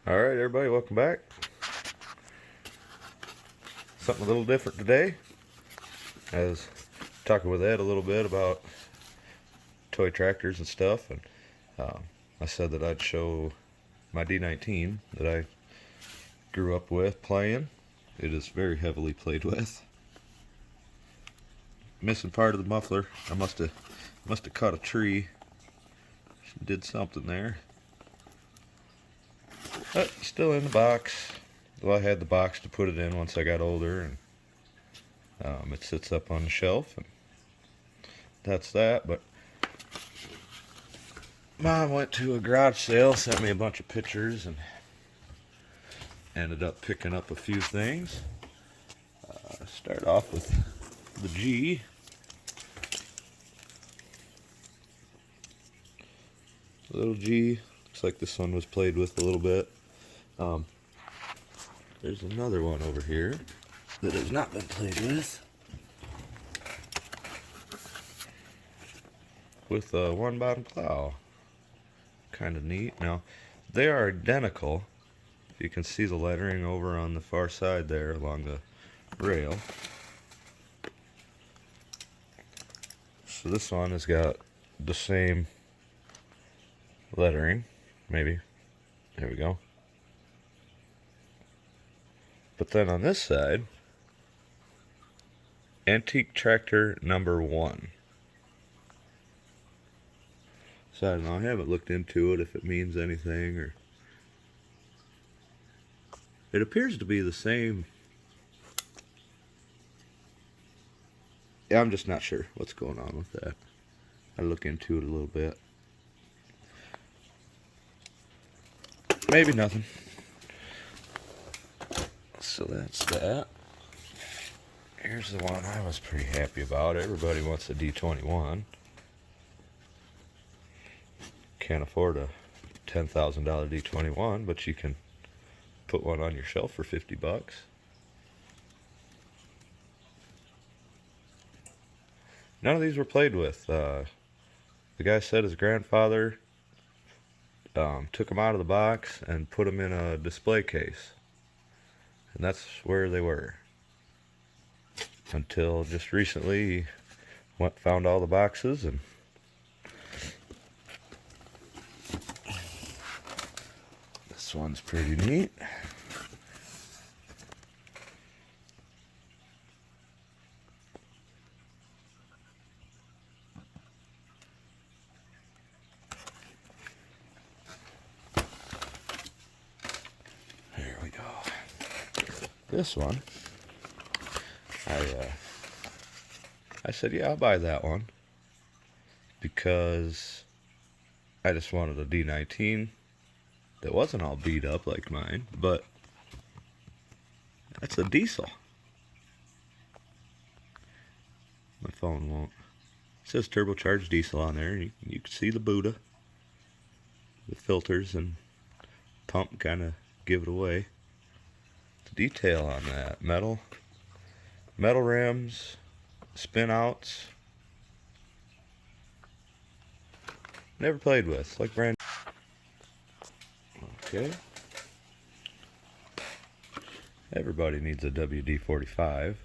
Alright everybody, welcome back. Something a little different today. I was talking with Ed a little bit about toy tractors and stuff, and I said that I'd show my D19 that I grew up with playing. It is very heavily played with. Missing part of the muffler. I must have cut a tree. Did something there. But still in the box. Well, I had the box to put it in once I got older, and it sits up on the shelf, and that's that. But Mom went to a garage sale, sent me a bunch of pictures, and ended up picking up a few things. Start off with the G. Little G. Looks like this one was played with a little bit. There's another one over here that has not been played with one bottom plow. Kind of neat. Now, they are identical. You can see the lettering over on the far side there along the rail. So this one has got the same lettering, maybe. There we go. But then on this side, Antique Tractor number 1. So I don't know, I haven't looked into it if it means anything, or it appears to be the same. Yeah, I'm just not sure what's going on with that. I'll look into it a little bit. Maybe nothing. So that's that. Here's the one I was pretty happy about. Everybody wants a D21. Can't afford a $10,000 D21, but you can put one on your shelf for 50 bucks. None of these were played with. The guy said his grandfather took them out of the box and put them in a display case. And that's where they were. Until just recently, he found all the boxes, and this one's pretty neat. There we go. This one, I said, yeah, I'll buy that one, because I just wanted a D19 that wasn't all beat up like mine, but that's a diesel. My phone won't. It says turbocharged diesel on there. You can see the Buddha, the filters and pump kind of give it away. The detail on that metal rims, spin outs. Never played with, like brand. Okay. Everybody needs a WD-45.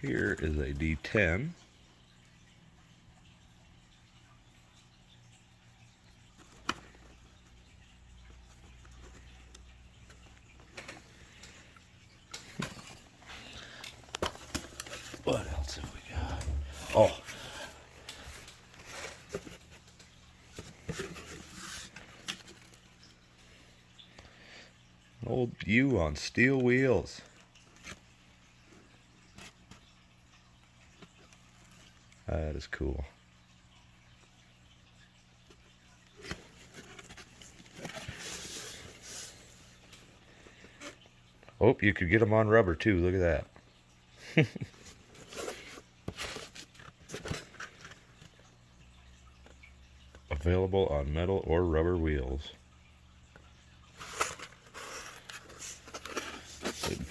Here is a D10. What else have we got? Oh. An old U on steel wheels. That is cool. Oh, you could get them on rubber too. Look at that. Available on metal or rubber wheels.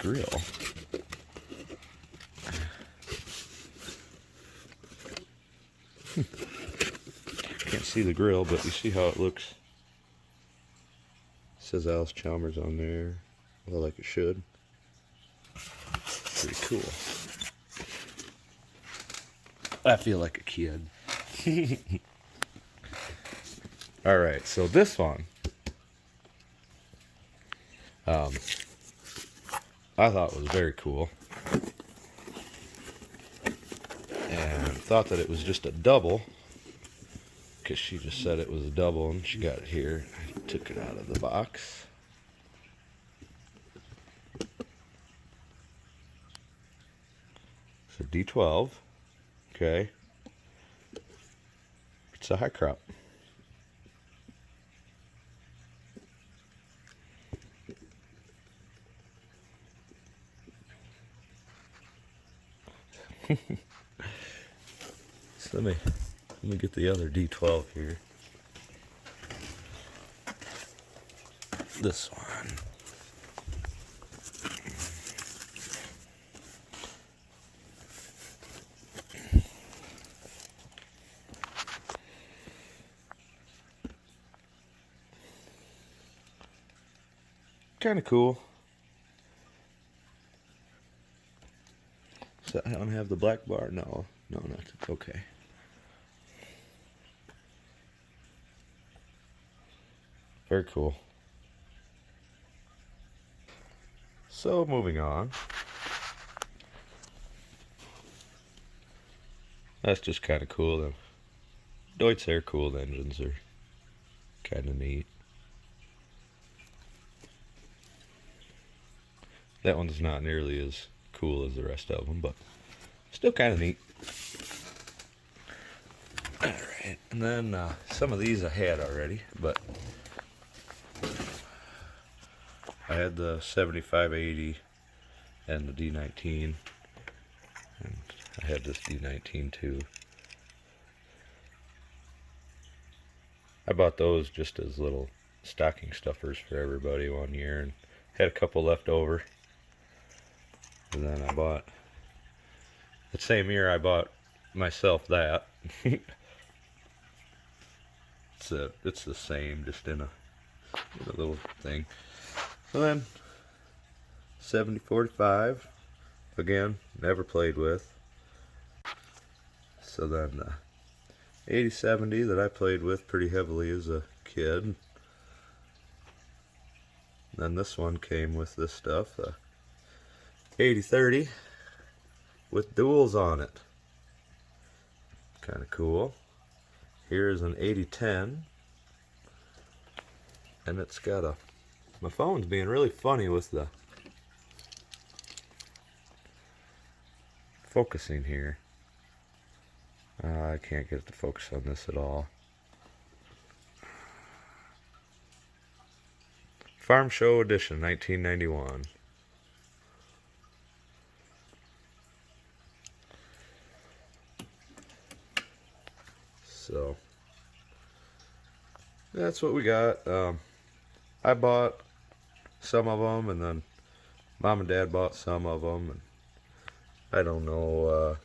grill. Can't see the grill, but you see how it looks. It says Alice Chalmers on there, well, like it should. Pretty cool. I feel like a kid. All right, so this one, I thought was very cool, and thought that it was just a double, because she just said it was a double, and she got it here. I took it out of the box. It's a D12. Okay. It's a high crop. So let me get the other D12 here. This one. Kind of cool. So I don't have the black bar. No, not okay. Very cool. So moving on. That's just kind of cool. The Deutz air-cooled engines are kind of neat. That one's not nearly as cool as the rest of them, but still kind of neat. Alright, and then some of these I had already, but I had the 7580 and the D19, and I had this D19 too. I bought those just as little stocking stuffers for everybody one year, and had a couple left over. And then I bought, the same year I bought myself that. It's the same, just in a little thing. So then, 7045, again, never played with. So then the 8070 that I played with pretty heavily as a kid. Then this one came with this stuff, 8030 with duals on it. Kind of cool. Here's an 8010, and it's got a, my phone's being really funny with the focusing here. I can't get it to focus on this at all. Farm Show Edition, 1991. So that's what we got. I bought some of them, and then Mom and Dad bought some of them, and I don't know.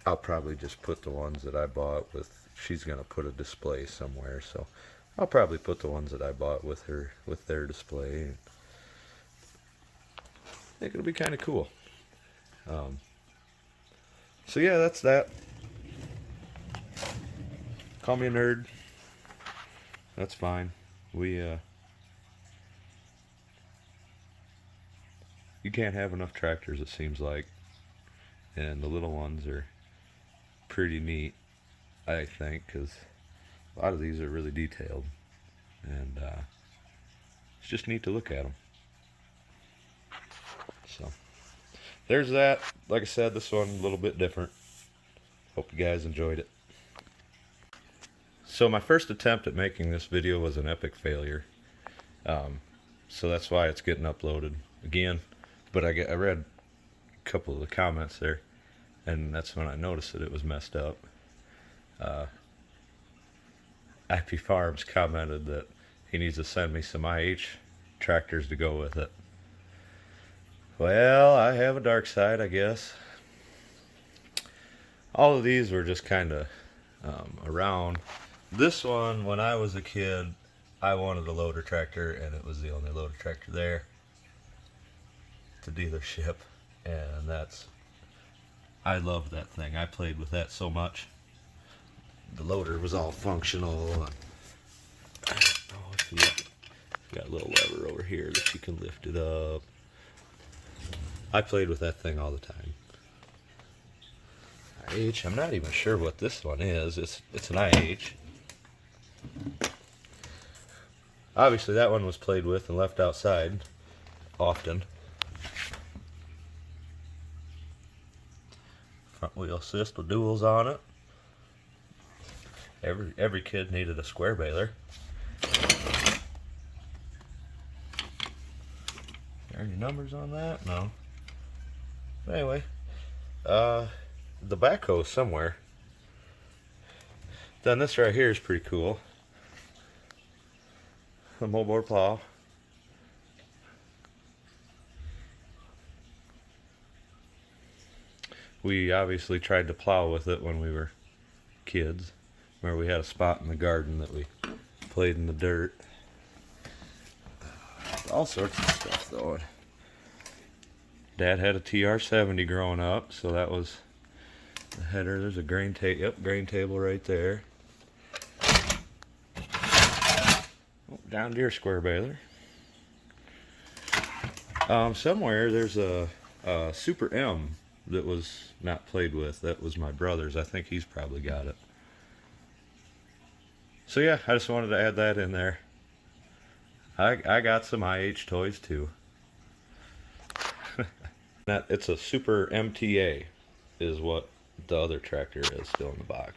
I'll probably just put the ones that I bought with. She's gonna put a display somewhere, so I'll probably put the ones that I bought with her with their display. And I think it'll be kind of cool. So yeah, that's that. Call me a nerd. That's fine. You can't have enough tractors, it seems like. And the little ones are pretty neat, I think, because a lot of these are really detailed. And it's just neat to look at them. So there's that. Like I said, this one a little bit different. Hope you guys enjoyed it. So my first attempt at making this video was an epic failure. So that's why it's getting uploaded again. But I read a couple of the comments there, and that's when I noticed that it was messed up. IP Farms commented that he needs to send me some IH tractors to go with it. Well, I have a dark side, I guess. All of these were just kind of around. This one, when I was a kid, I wanted a loader tractor, and it was the only loader tractor there. It's a dealership, and I loved that thing. I played with that so much. The loader was all functional. And I don't know if you got a little lever over here that you can lift it up. I played with that thing all the time. IH, I'm not even sure what this one is. It's an IH. Obviously that one was played with and left outside often. Front wheel assist with duals on it. Every kid needed a square baler. Are any numbers on that? No. But anyway, the backhoe is somewhere. Then this right here is pretty cool. The moldboard plow. We obviously tried to plow with it when we were kids. Remember, we had a spot in the garden that we played in the dirt. All sorts of stuff though. Dad had a TR-70 growing up, so that was the header. There's a grain table. Yep, grain table right there. Oh, John Deere square baler. Somewhere there's a Super M that was not played with. That was my brother's. I think he's probably got it. So yeah, I just wanted to add that in there. I got some IH toys too. It's a Super MTA is what the other tractor is still in the box.